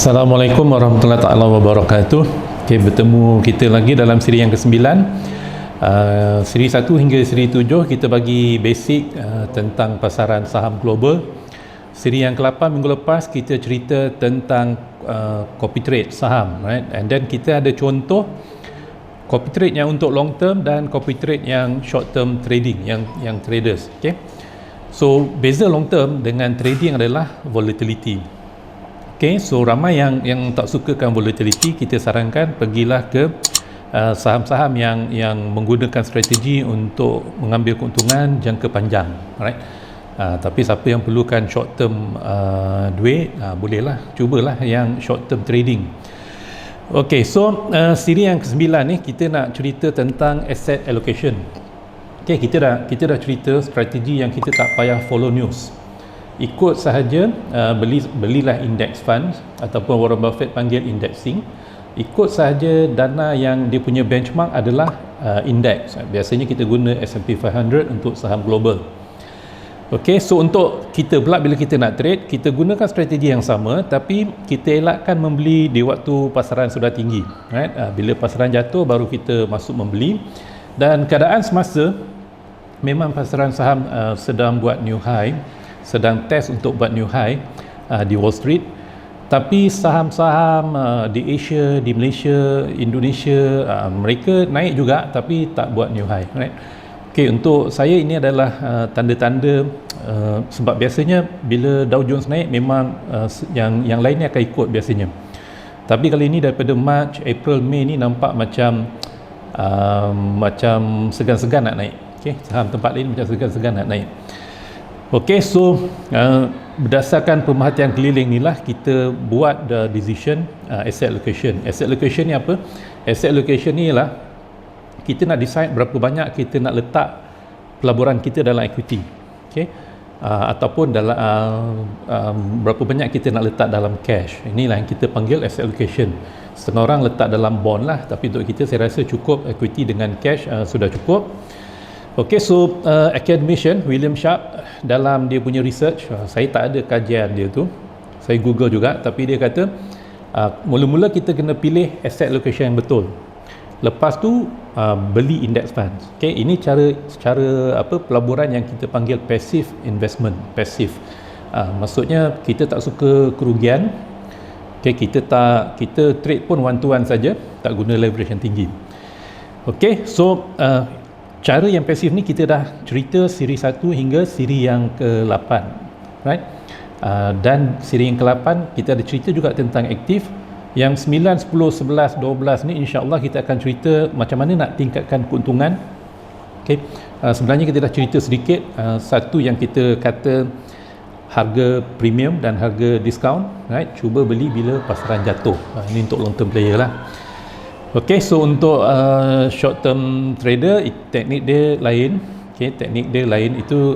Assalamualaikum warahmatullahi taala wabarakatuh. Okay, bertemu kita lagi dalam siri yang ke-9. Siri 1 hingga siri 7 kita bagi basic tentang pasaran saham global. Siri yang ke-8 minggu lepas kita cerita tentang copy trade saham, right? And then kita ada contoh copy trade yang untuk long term dan copy trade yang short term trading yang traders. Okay, so beza long term dengan trading adalah volatility. Okay, so ramai yang tak sukakan volatility, kita sarankan pergilah ke saham-saham yang menggunakan strategi untuk mengambil keuntungan jangka panjang, right? Tapi siapa yang perlukan short term duit, bolehlah cubalah yang short term trading. Okay, so siri yang ke-9 ni kita nak cerita tentang asset allocation. Okay, kita dah cerita strategi yang kita tak payah follow news, ikut sahaja, belilah index funds ataupun Warren Buffett panggil indexing, ikut sahaja dana yang dia punya benchmark adalah index. Biasanya kita guna S&P 500 untuk saham global. Ok, so untuk kita pula bila kita nak trade, kita gunakan strategi yang sama tapi kita elakkan membeli di waktu pasaran sudah tinggi, right? Bila pasaran jatuh baru kita masuk membeli, dan keadaan semasa memang pasaran saham sedang buat new high, sedang test untuk buat new high di Wall Street, tapi saham-saham di Asia, di Malaysia, Indonesia, mereka naik juga tapi tak buat new high, right? Okay, untuk saya ini adalah tanda-tanda sebab biasanya bila Dow Jones naik memang yang lainnya akan ikut biasanya, tapi kali ini daripada March, April, Mei ni nampak macam segan-segan nak naik. Okay, saham tempat lain macam segan-segan nak naik. Ok, so berdasarkan pemerhatian keliling ni lah kita buat the decision asset allocation. Asset allocation ni apa? Asset allocation ni ialah kita nak decide berapa banyak kita nak letak pelaburan kita dalam equity, ok, ataupun dalam berapa banyak kita nak letak dalam cash. Inilah yang kita panggil asset allocation. Setengah orang letak dalam bond lah, tapi untuk kita saya rasa cukup equity dengan cash sudah cukup. Ok, so academician William Sharpe dalam dia punya research, saya tak ada kajian dia tu, saya google juga, tapi dia kata mula-mula kita kena pilih asset allocation yang betul, lepas tu beli index funds. Ok, ini cara pelaburan yang kita panggil passive investment. Passive maksudnya kita tak suka kerugian. Ok, kita trade pun one to one saja, tak guna leverage yang tinggi. Ok, so cara yang pasif ni kita dah cerita siri 1 hingga siri yang ke-8, right? Dan siri yang ke-8 kita ada cerita juga tentang aktif. Yang 9, 10, 11, 12 ni insya-Allah kita akan cerita macam mana nak tingkatkan keuntungan. Okay. Sebenarnya kita dah cerita sedikit satu yang kita kata harga premium dan harga diskaun, right? Cuba beli bila pasaran jatuh. Ini untuk long term player lah. Ok, so untuk short term trader, teknik dia lain. Okay, teknik dia lain itu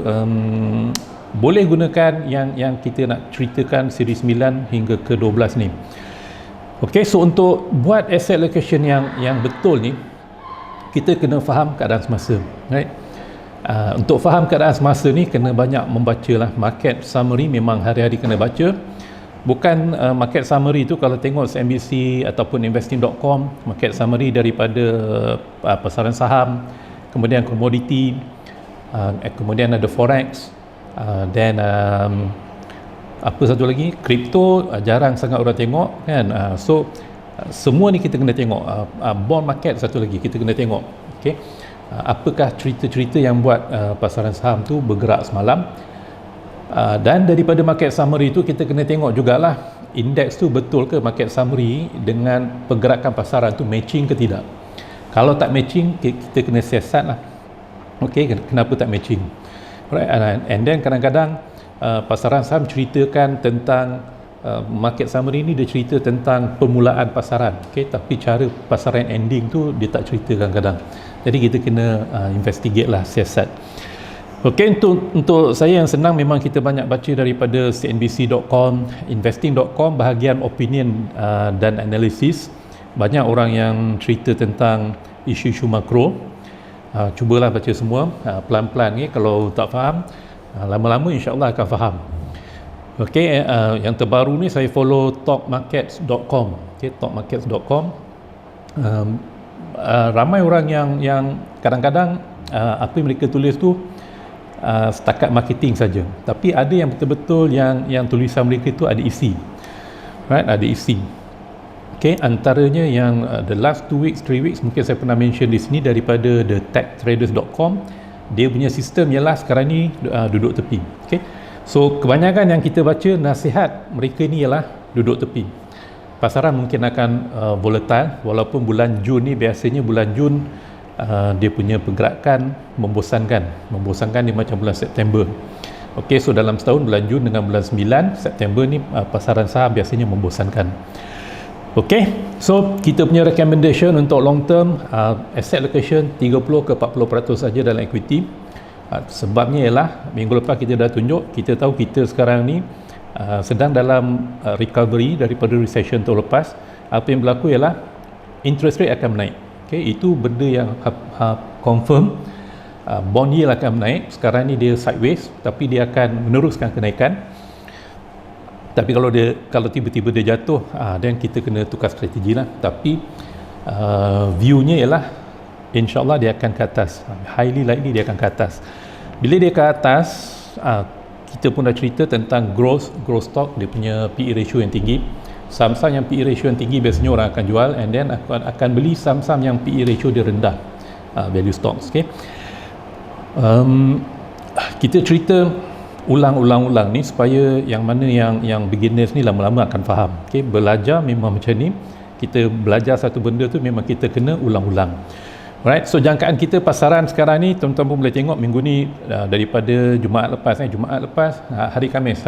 boleh gunakan yang kita nak ceritakan siri 9 hingga ke 12 ni. Ok, so untuk buat asset allocation yang betul ni, kita kena faham keadaan semasa, right? Untuk faham keadaan semasa ni kena banyak membaca lah. Market summary memang hari-hari kena baca. Bukan market summary tu kalau tengok CNBC ataupun investing.com, market summary daripada pasaran saham, kemudian komoditi, kemudian ada forex, then apa satu lagi, kripto, jarang sangat orang tengok kan. So semua ni kita kena tengok. Bond market satu lagi kita kena tengok. Okay, apakah cerita-cerita yang buat pasaran saham tu bergerak semalam. Dan daripada market summary tu kita kena tengok jugalah indeks tu betul ke market summary dengan pergerakan pasaran tu matching ke tidak. Kalau tak matching, kita kena siasat lah. Ok, kenapa tak matching, right? And then kadang-kadang pasaran saham ceritakan tentang market summary ni, dia cerita tentang permulaan pasaran, ok, tapi cara pasaran ending tu dia tak cerita kadang-kadang. Jadi kita kena investigate lah, siasat. Ok, untuk saya yang senang memang kita banyak baca daripada CNBC.com, investing.com, bahagian opinion dan analisis. Banyak orang yang cerita tentang isu-isu makro. Cubalah baca semua pelan-pelan ni, kalau tak faham lama-lama insya-Allah akan faham. Okey, yang terbaru ni saya follow talkmarkets.com. Okey, talkmarkets.com. Ramai orang yang kadang-kadang apa yang mereka tulis tu setakat marketing saja. Tapi ada yang betul-betul yang tulisan mereka itu ada isi. Right, ada isi. Okay, antaranya yang the last 2 weeks, 3 weeks mungkin saya pernah mention di sini daripada the techtraders.com. Dia punya sistem ialah sekarang ni duduk tepi. Okay, so kebanyakan yang kita baca nasihat mereka ni ialah duduk tepi. Pasaran mungkin akan volatile, walaupun bulan Jun ni biasanya bulan Jun dia punya pergerakan membosankan dia macam bulan September. Okey, so dalam setahun bulan Jun dengan bulan 9 September ni pasaran saham biasanya membosankan. Okey, so kita punya recommendation untuk long term asset allocation 30 ke 40% saja dalam equity. Sebabnya ialah minggu lepas kita dah tunjuk, kita tahu kita sekarang ni sedang dalam recovery daripada recession tahun lepas. Apa yang berlaku ialah interest rate akan menaik. Okay, itu benda yang confirm. Bond yield akan menaik. Sekarang ni dia sideways, tapi dia akan meneruskan kenaikan. Tapi kalau tiba-tiba dia jatuh, dan kita kena tukar strategi lah. Tapi view-nya ialah insyaAllah dia akan ke atas. Highly likely dia akan ke atas. Bila dia ke atas, kita pun dah cerita tentang growth stock, dia punya PE ratio yang tinggi. Saham-saham yang PE ratio yang tinggi biasanya orang akan jual, and then akan beli saham-saham yang PE ratio dia rendah, value stocks. Okay, kita cerita ulang ni supaya yang mana yang beginners ni lama-lama akan faham. Okay, belajar memang macam ni, kita belajar satu benda tu memang kita kena ulang-ulang. Alright, so jangkaan kita pasaran sekarang ni tuan-tuan pun boleh tengok minggu ni daripada Jumaat lepas, hari Khamis,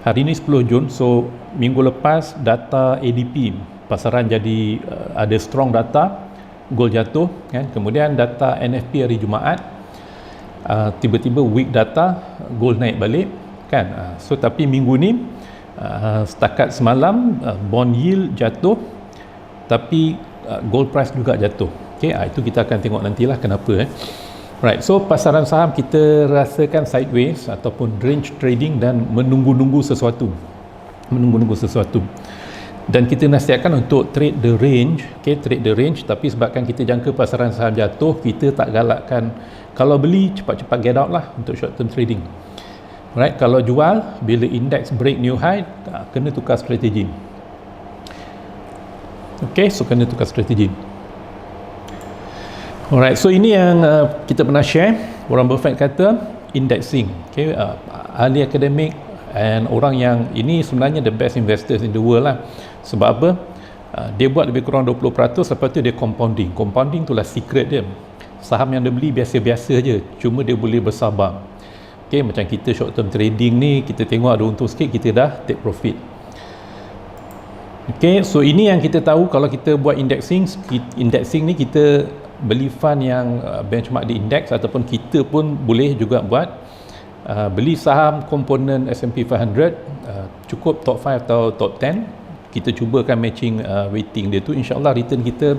hari ni 10 Jun, so minggu lepas data ADP pasaran jadi ada strong data, gold jatuh kan. Kemudian data NFP hari Jumaat, tiba-tiba weak data, gold naik balik kan. So tapi minggu ni setakat semalam bond yield jatuh, tapi gold price juga jatuh. Okay, itu kita akan tengok nantilah kenapa. Right, so pasaran saham kita rasakan sideways ataupun range trading dan menunggu-nunggu sesuatu. Dan kita nasihatkan untuk trade the range, tapi sebabkan kita jangka pasaran saham jatuh, kita tak galakkan kalau beli cepat-cepat get out lah untuk short term trading. Right, kalau jual bila index break new high, kena tukar strategi. Okay, so kena tukar strategi. Alright, so ini yang kita pernah share. Warren Buffett kata indexing. Okay, ahli akademik and orang yang ini sebenarnya the best investors in the world lah. Sebab apa? Dia buat lebih kurang 20%, lepas tu dia compounding. Compounding itulah secret dia. Saham yang dia beli biasa-biasa je, cuma dia boleh bersabar. Okay, macam kita short term trading ni, kita tengok ada untung sikit, kita dah take profit. Okay, so ini yang kita tahu kalau kita buat indexing ni kita beli fund yang benchmark di index, ataupun kita pun boleh juga buat beli saham komponen S&P 500, cukup top 5 atau top 10, kita cubakan matching weighting dia tu, insyaAllah return kita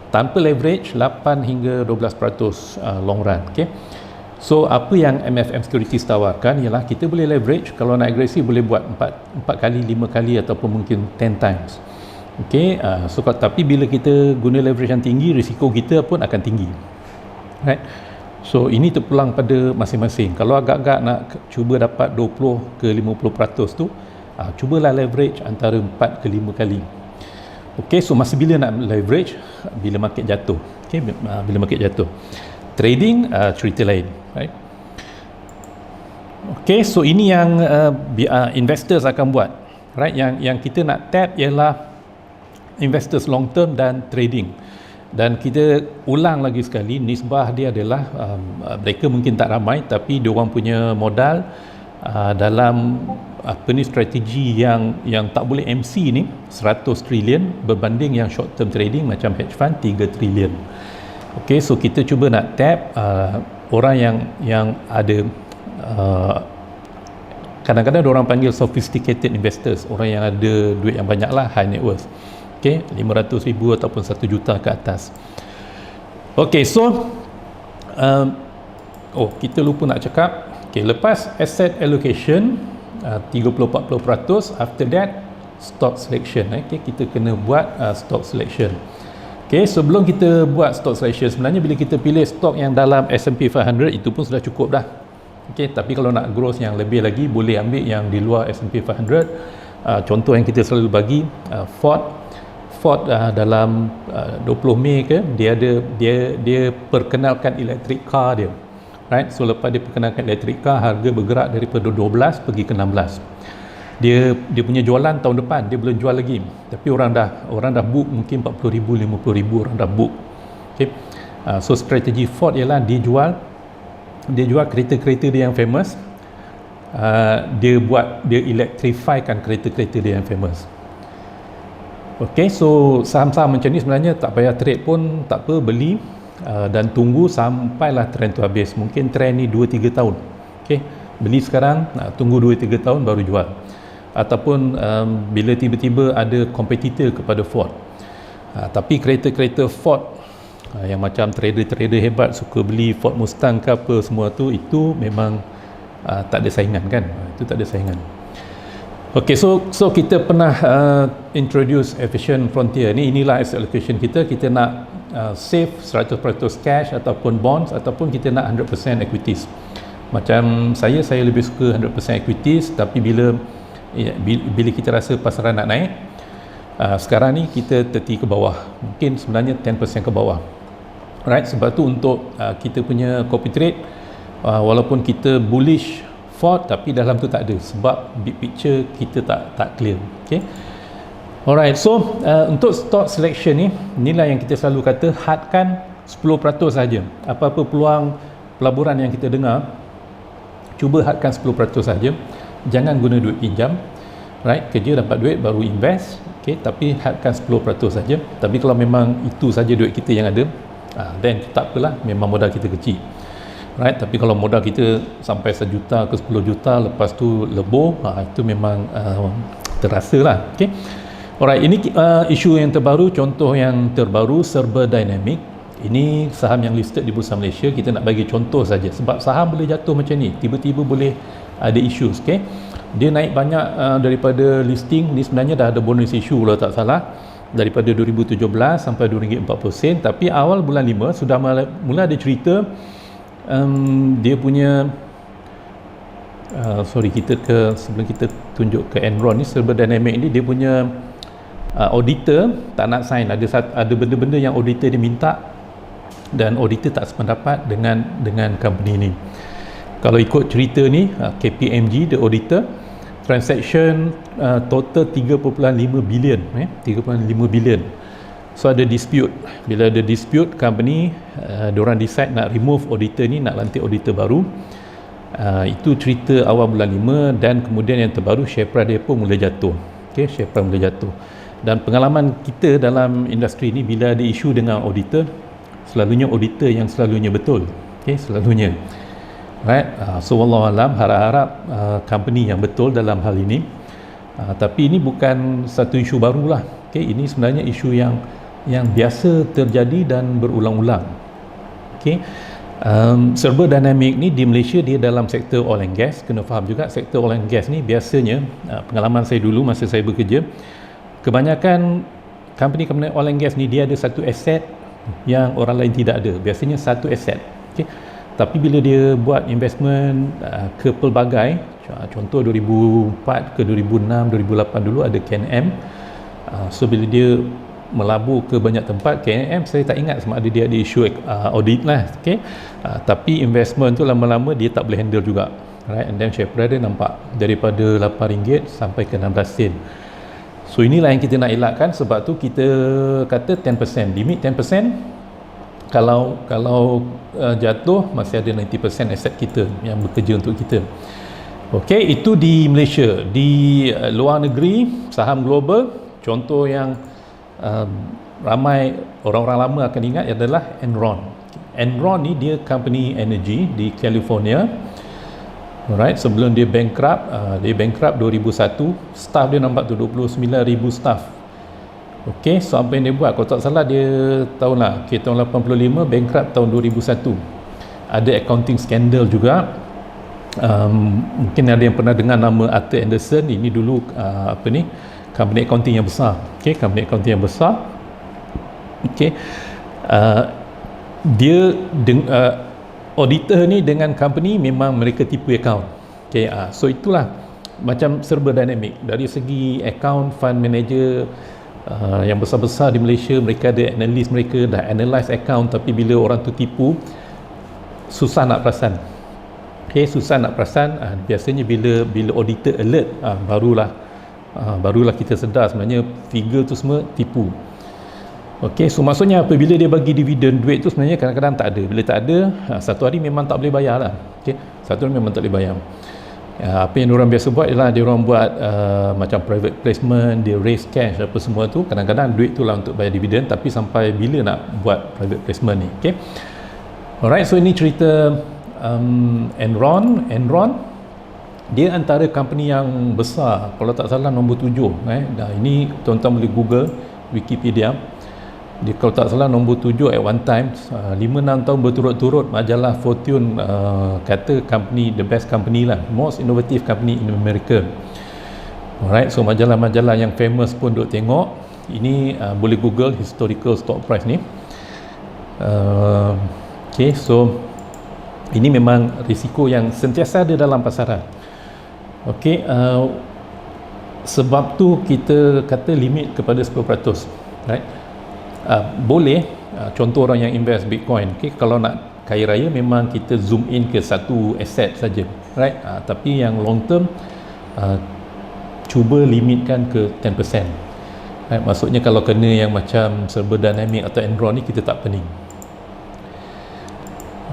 tanpa leverage 8 hingga 12% long run. Okay, so apa yang MFM Securities tawarkan ialah kita boleh leverage, kalau nak agresif boleh buat 4 kali, 5 kali ataupun mungkin 10 times. Okay, so tapi bila kita guna leverage yang tinggi, risiko kita pun akan tinggi. Right, so ini terpulang pada masing-masing. Kalau agak-agak nak cuba dapat 20 ke 50% tu, cubalah leverage antara 4 ke 5 kali. Okay, so masa bila nak leverage? Bila market jatuh. Okay, bila market jatuh. Trading cerita lain. Right, okay, so ini yang investors akan buat. Right, yang kita nak tap ialah investors long term dan trading. Dan kita ulang lagi sekali, nisbah dia adalah mereka mungkin tak ramai, tapi dia orang punya modal dalam strategi yang tak boleh MC ni 100 trilion berbanding yang short term trading macam hedge fund 3 trilion. Okay, so kita cuba nak tap orang yang ada kadang-kadang orang panggil sophisticated investors, orang yang ada duit yang banyak lah, high net worth. Okay, 500,000 ataupun 1 juta ke atas. Okay, so kita lupa nak cakap. Okay, lepas asset allocation, 30-40%. After that stock selection. Okay, kita kena buat stock selection. Okay, sebelum kita buat stock selection, sebenarnya bila kita pilih stok yang dalam S&P 500 itu pun sudah cukup dah. Okay, tapi kalau nak growth yang lebih lagi, boleh ambil yang di luar S&P 500. Contoh yang kita selalu bagi, Ford dalam 20 Mei ke, dia perkenalkan electric car dia, right? So lepas dia perkenalkan electric car, harga bergerak daripada 12 pergi ke 16. Dia punya jualan tahun depan dia belum jual lagi, tapi orang dah book mungkin 40,000 50,000 orang dah book. Okay, so strategi Ford ialah dia jual kereta-kereta dia yang famous, dia electrifykan kereta-kereta dia yang famous. Okay, so saham-saham macam ni sebenarnya tak payah trade pun tak apa, beli dan tunggu sampailah trend tu habis. Mungkin trend ni 2-3 tahun. Okay, beli sekarang, tunggu 2-3 tahun baru jual. Ataupun bila tiba-tiba ada kompetitor kepada Ford. Tapi kereta-kereta Ford yang macam trader-trader hebat suka beli Ford Mustang ke apa semua tu, itu memang tak ada saingan kan. Itu tak ada saingan. Okay, so kita pernah introduce efficient frontier ni. Inilah asset allocation kita nak save 100% cash ataupun bonds, ataupun kita nak 100% equities. Macam saya lebih suka 100% equities, tapi bila kita rasa pasaran nak naik, sekarang ni kita 30 ke bawah, mungkin sebenarnya 10% ke bawah, right? Sebab tu untuk kita punya copy trade, walaupun kita bullish Ford, tapi dalam tu tak ada, sebab big picture kita tak clear. Okay, alright. So untuk stock selection ni, inilah yang kita selalu kata, hadkan 10% saja. Apa-apa peluang pelaburan yang kita dengar, cuba hadkan 10% saja. Jangan guna duit pinjam, right? Kerja dapat duit baru invest. Okay, tapi hadkan 10% saja. Tapi kalau memang itu saja duit kita yang ada, then tak apalah, memang modal kita kecil, right? Tapi kalau modal kita sampai 1 juta ke 10 juta, lepas tu lebur, itu memang terasa lah. Okay, alright. Ini isu yang terbaru, contoh yang terbaru, Serba Dynamic. Ini saham yang listed di Bursa Malaysia. Kita nak bagi contoh saja, sebab saham boleh jatuh macam ni, tiba-tiba boleh ada issues. Okay, dia naik banyak daripada listing ni, sebenarnya dah ada bonus issue kalau tak salah, daripada 2017 sampai RM2.40. Tapi awal bulan 5 sudah mula ada cerita, dia punya sebelum kita tunjuk ke Enron ni, Serba Dynamic ni, dia punya auditor tak nak sign. Ada benda-benda yang auditor dia minta, dan auditor tak sependapat dengan company ni. Kalau ikut cerita ni, KPMG the auditor, transaction total 3.5 bilion, 3.5 bilion. So ada dispute. Bila ada dispute, company diorang decide nak remove auditor ni, nak lantik auditor baru. Itu cerita awal bulan 5, dan kemudian yang terbaru, share price dia pun mula jatuh. Okay, share price mula jatuh. Dan pengalaman kita dalam industri ni, bila ada isu dengan auditor, selalunya auditor yang selalunya betul. Okay, selalunya, right? So wallahualam, harap-harap company yang betul dalam hal ini. Tapi ini bukan satu isu barulah. Okay, ini sebenarnya isu yang biasa terjadi dan berulang-ulang. Okay, Serba Dynamic ni di Malaysia, dia dalam sektor oil and gas. Kena faham juga, sektor oil and gas ni biasanya, pengalaman saya dulu masa saya bekerja, kebanyakan company oil and gas ni, dia ada satu aset yang orang lain tidak ada. Biasanya satu aset. Okay, tapi bila dia buat investment ke pelbagai, contoh 2004 ke 2006, 2008 dulu ada KNM. So bila dia melabur ke banyak tempat, KNM saya tak ingat sama ada dia ada isu audit lah. Okay, tapi investment tu lama-lama dia tak boleh handle juga, right? And then share price dia nampak daripada RM8 sampai ke 16 sen. So inilah yang kita nak elakkan. Sebab tu kita kata 10%, limit 10%. Kalau jatuh, masih ada 90% aset kita yang bekerja untuk kita. Okey, itu di Malaysia. Di luar negeri, saham global, contoh yang ramai orang-orang lama akan ingat adalah Enron. Enron ni dia company energy di California. Alright, sebelum dia bankrupt 2001, staff dia nampak tu 29,000 staff. Okey, so apa yang dia buat? Kalau tak salah dia tahun 85, bankrupt tahun 2001. Ada accounting scandal juga. Mungkin ada yang pernah dengar nama Arthur Andersen. Ini dulu company accounting yang besar. Okey, company accounting yang besar. Okey, dia auditor ni dengan company memang mereka tipu account. Okey, so itulah macam serba dynamic dari segi account, fund manager yang besar-besar di Malaysia, mereka ada analis, mereka dah analyse account, tapi bila orang tu tipu, susah nak perasan. Okay, susah nak perasan. Biasanya bila auditor alert, barulah kita sedar sebenarnya figure tu semua tipu. Okay, so maksudnya apabila dia bagi dividen, duit tu sebenarnya kadang-kadang tak ada. Bila tak ada, satu hari memang tak boleh bayar lah. Okay, satu hari memang tak boleh bayar. Apa yang diorang biasa buat ialah diorang buat macam private placement, dia raise cash apa semua tu. Kadang-kadang duit tu lah untuk bayar dividen, tapi sampai bila nak buat private placement ni. Okay, alright, so ini cerita Enron dia antara company yang besar, kalau tak salah nombor 7. Dah, ini tuan-tuan boleh Google Wikipedia. Dia kalau tak salah nombor 7 at one time. 5-6 tahun berturut-turut majalah Fortune kata company the best company lah, most innovative company in America. Alright, so majalah-majalah yang famous pun duk tengok. Ini boleh Google historical stock price ni. Okay, so ini memang risiko yang sentiasa ada dalam pasaran. Okey, sebab tu kita kata limit kepada 10%. Right? Boleh, contoh orang yang invest Bitcoin, okay, kalau nak kaya raya memang kita zoom in ke satu aset saja, right? Tapi yang long term cuba limitkan ke 10%. Right? Maksudnya kalau kena yang macam serba dynamic atau Enron ni kita tak pening.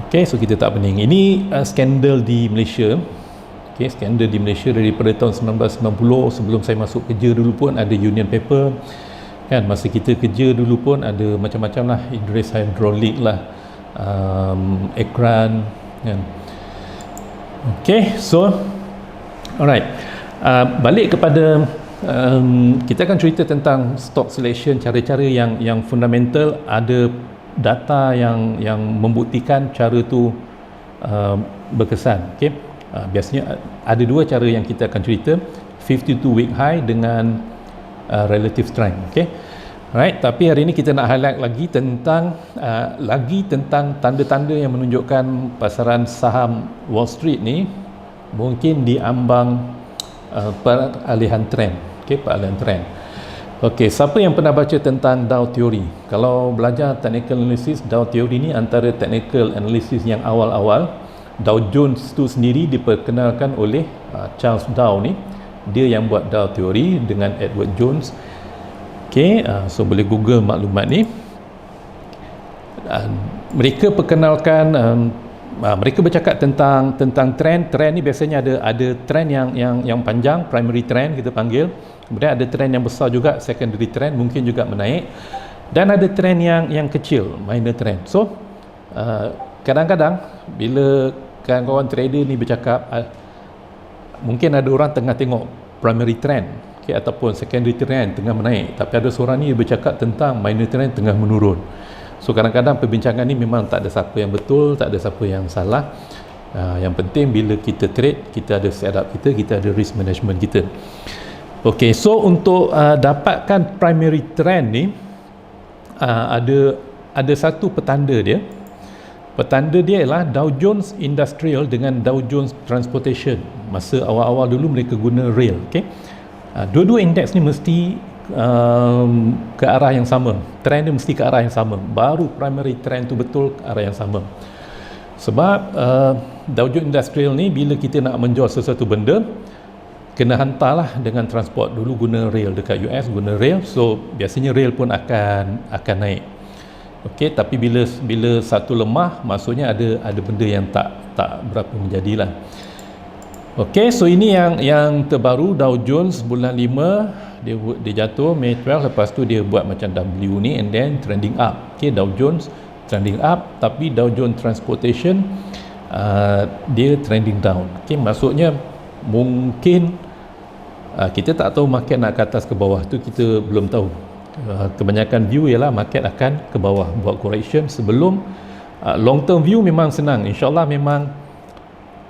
Okay, so kita tak pening. Ini skandal di Malaysia. Okay, skandal di Malaysia daripada tahun 1990. Sebelum saya masuk kerja dulu pun ada Union Paper. Kan, masa kita kerja dulu pun ada macam-macam lah. Idris Hydraulic lah, Ekran. Kan. Okay, so alright. Balik kepada kita akan cerita tentang stock selection, cara-cara yang fundamental. Ada data yang membuktikan cara tu berkesan. Okay? Biasanya ada dua cara yang kita akan cerita, 52 week high dengan relative strength. Okay? Right? Tapi hari ini kita nak highlight lagi tentang tanda-tanda yang menunjukkan pasaran saham Wall Street ni mungkin diambang peralihan trend. Okay? Peralihan trend. Okey, siapa yang pernah baca tentang Dow Theory? Kalau belajar technical analysis, Dow Theory ni antara technical analysis yang awal-awal. Dow Jones tu sendiri diperkenalkan oleh Charles Dow ni. Dia yang buat Dow Theory dengan Edward Jones. Okey, so boleh Google maklumat ni. Mereka perkenalkan, mereka bercakap tentang trend. Trend ni biasanya ada trend yang panjang, primary trend kita panggil. Kemudian ada trend yang besar juga, secondary trend, mungkin juga menaik. Dan ada trend yang kecil, minor trend. So, kadang-kadang bila kawan-kawan trader ni bercakap, mungkin ada orang tengah tengok primary trend, okay, ataupun secondary trend tengah menaik. Tapi ada seorang ni bercakap tentang minor trend tengah menurun. So, kadang-kadang perbincangan ni memang tak ada siapa yang betul, tak ada siapa yang salah. Yang penting bila kita trade, kita ada setup kita ada risk management kita. Okey, so untuk dapatkan primary trend ni ada satu petanda dia. Petanda dia ialah Dow Jones Industrial dengan Dow Jones Transportation. Masa awal-awal dulu mereka guna rail, okey. Dua-dua indeks ni mesti ke arah yang sama. Trend dia mesti ke arah yang sama. Baru primary trend tu betul ke arah yang sama. Sebab Dow Jones Industrial ni bila kita nak menjual sesuatu benda, kena hantarlah dengan transport. Dulu guna rail, dekat US guna rail, so biasanya rail pun akan naik. Okey, tapi bila satu lemah, maksudnya ada benda yang tak berapa menjadilah. Okey, so ini yang terbaru, Dow Jones bulan 5 dia jatuh May 12, lepas tu dia buat macam W ni and then trending up. Okey, Dow Jones trending up, tapi Dow Jones Transportation dia trending down. Okey, maksudnya mungkin kita tak tahu market nak ke atas ke bawah, tu kita belum tahu. Kebanyakan view ialah market akan ke bawah, buat correction sebelum long term view memang senang, insyaAllah memang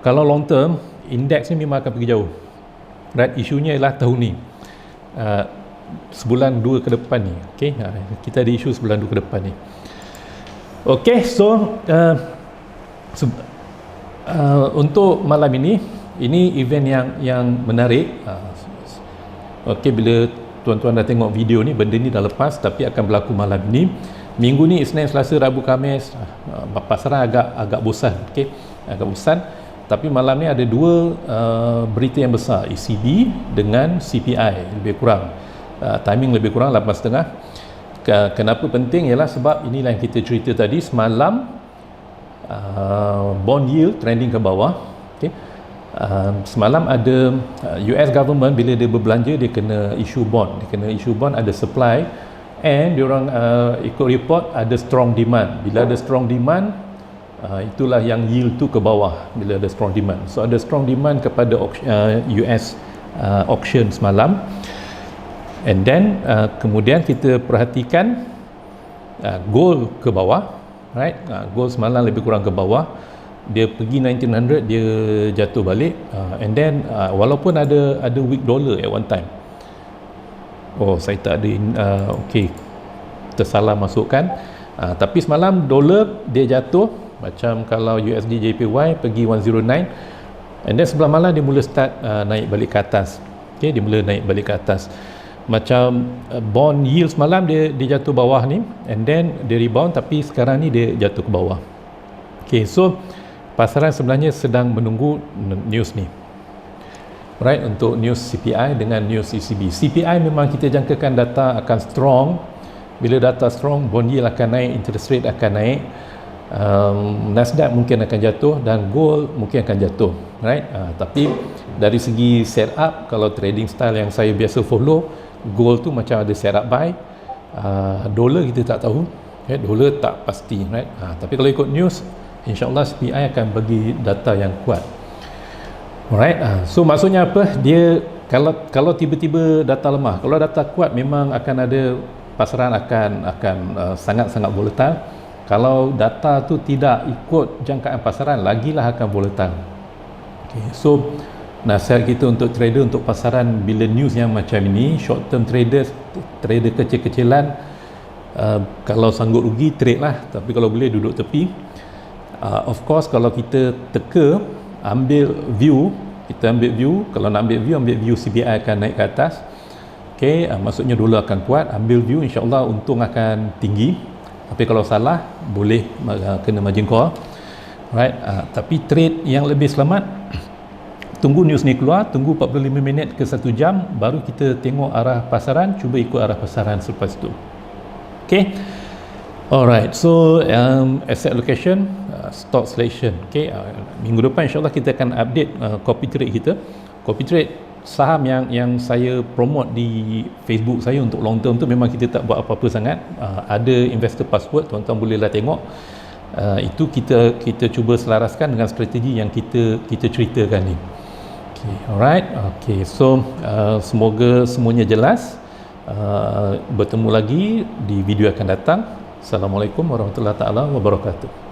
Kalau long term, indeks ni memang akan pergi jauh. Right, isunya ialah tahun ni, sebulan dua ke depan ni. Okay, kita ada isu sebulan dua ke depan ni. Okay, so untuk malam ini event yang menarik. Okay, bila tuan-tuan dah tengok video ni, benda ni dah lepas, tapi akan berlaku malam ini. Minggu ni Isnin, Selasa, Rabu, Khamis, pasaran agak bosan. Okay, agak bosan. Tapi malam ni ada dua berita yang besar, ECB dengan CPI, lebih kurang timing lebih kurang 8.30. Kenapa penting ialah sebab inilah yang kita cerita tadi semalam, bond yield trending ke bawah. Okay. Semalam ada US government, bila dia berbelanja dia kena issue bond, ada supply, and diorang ikut report ada strong demand. Bila ada strong demand, itulah yang yield tu ke bawah. Bila ada strong demand, so ada strong demand kepada US auction semalam. And then kemudian kita perhatikan gold ke bawah, right? Gold semalam lebih kurang ke bawah, dia pergi 1900, dia jatuh balik, and then walaupun ada weak dollar at one time. Oh, saya tak ada okey, tersalah masukkan. Tapi semalam dolar dia jatuh, macam kalau USD JPY pergi 109, and then sebelah malam dia mula start naik balik ke atas. Okey, dia mula naik balik ke atas. Macam bond yield semalam dia jatuh bawah ni, and then dia rebound, tapi sekarang ni dia jatuh ke bawah. Okey, so pasaran sebenarnya sedang menunggu news ni, right, untuk news CPI dengan news ECB. CPI memang kita jangkakan data akan strong. Bila data strong, bond yield akan naik, interest rate akan naik, Nasdaq mungkin akan jatuh, dan gold mungkin akan jatuh, right? Tapi dari segi setup, kalau trading style yang saya biasa follow, gold tu macam ada setup buy. Dolar kita tak tahu, okay? Dolar tak pasti, right? Tapi kalau ikut news, InsyaAllah CPI akan bagi data yang kuat. Alright, so maksudnya apa? Dia kalau tiba-tiba data lemah, kalau data kuat memang akan ada, pasaran akan sangat-sangat volatile. Kalau data tu tidak ikut jangkaan pasaran, lagilah akan volatile. Okay, so nasihat kita untuk trader, untuk pasaran bila news yang macam ini, short term trader kecil-kecilan, kalau sanggup rugi trade lah, tapi kalau boleh duduk tepi. Of course, kalau kita teka, ambil view, kalau nak ambil view CPI akan naik ke atas. Okay, maksudnya dolar akan kuat, ambil view, insyaAllah untung akan tinggi. Tapi kalau salah, boleh kena margin call, right? Tapi trade yang lebih selamat, tunggu news ni keluar, tunggu 45 minit ke 1 jam, baru kita tengok arah pasaran, cuba ikut arah pasaran selepas tu. Okay, alright, so asset allocation, stock selection. Okay, minggu depan insyaAllah kita akan update copy trade kita. Copy trade saham yang saya promote di Facebook saya untuk long term tu, memang kita tak buat apa-apa sangat. Ada investor password, tuan-tuan bolehlah tengok. Itu kita cuba selaraskan dengan strategi yang kita ceritakan ni. Okay, alright. Okay, so semoga semuanya jelas. Bertemu lagi di video akan datang. Assalamualaikum warahmatullahi wabarakatuh.